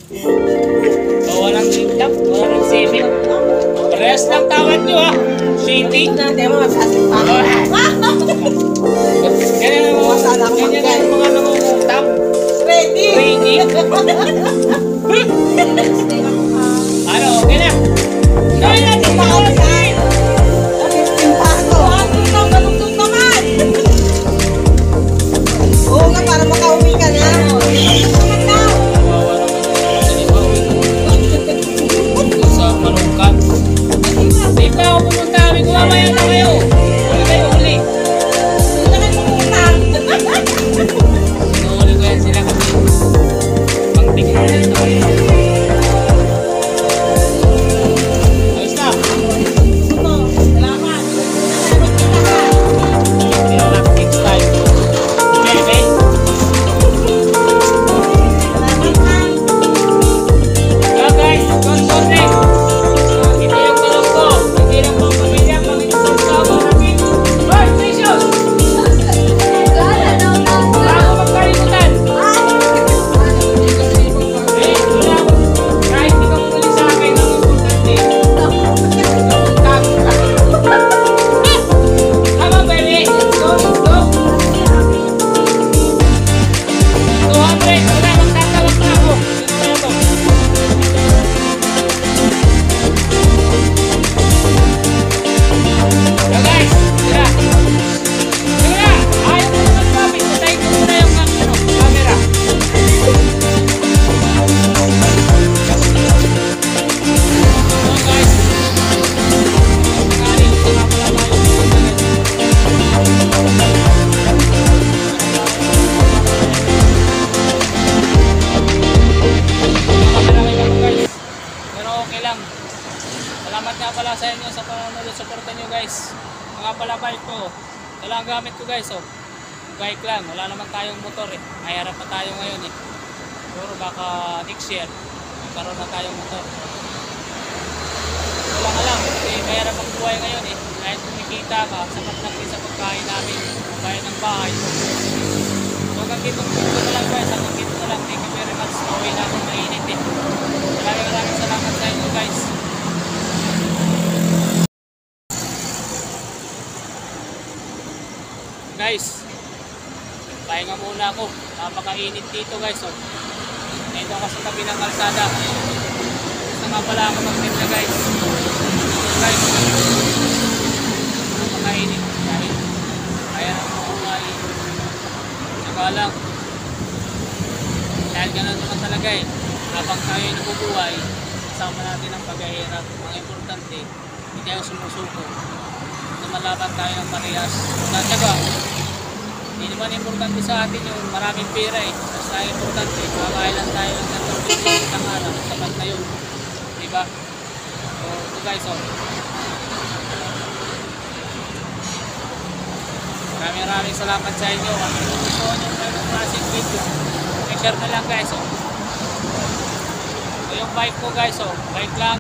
O, walang tap, walang sipit. Parehas lang tawad nyo ha. Shitty. Ganyan ang mga nangungutap. Ready? Ready? Ano, okay na? Gawin natin mga kapatid! Oo nga, para makauwi ka na. Sa Malungkan. Di pa ako pumunta kami, kumamaya na kayo. Uli kayo, uli. Inuuli ko yan sila kasi pang-tingin na ito. Ayos na. Salamat. Kaya next time. Okay, okay? Kaya guys, don't forget. Hindi yung balong ko. Hindi lang pang pamilya, pang inisang kawa namin. Hoy, Precious! Bago magkalimutan. Eh, wala ako. Kahit di ka bumili sa akin, ang importante. Tago ka. Tama, baby. Let's go, let's go. 200. Wala, magtatawag na ako. Sino na ito? So guys, tira. Tira! Ayaw mo naman lumapit. Patayin ko muna yung camera. So guys, nangyari, ito nga pala tayo. Camera kayo guys. Pero okay lang. Salamat nga pala sa inyo sa panonood. Supportan nyo guys. Mga pala bike ko. Ito lang ang gamit ko guys. Oh. Bike lang. Wala naman tayong motor eh. May harap pa tayo ngayon eh. Siguro baka next year magkaroon na tayong motor. Wala ka lang. Kasi may harap ang buhay ngayon eh. Kahit kumikita ka, sapat lang din sa pagkain namin. Pagkain ng bahay. So hanggang dito na lang guys. Hanggang dito na lang. Thank you very much. Pauwi na akong mainit eh. Maraming salamat sa inyo guys. Guys, pahinga muna ako. Napakainit dito guys. Oh. Dito ako sa tabi ng kalsada. Gusto nga pala ako magtinda guys. Guys, napakainit. Kaya na ako kumain. Saka lang, dahil ganun naman talaga eh. Habang tayo nabubuhay, kasama natin ang paghahirap. Ang importante, hindi tayo sumusuko. Lumalaban tayo ng parehas. Natsaga, hindi naman importante sa atin yung maraming pera eh. Basta importante, makakailan tayo ng natulog sa isang araw. Sapat na yun. Diba? So, ito guys, oh. Maraming salamat sa inyo. At kung gusto nyo ng klaseng video, share na lang guys, oh. So, yung bike ko guys, oh. Bike lang.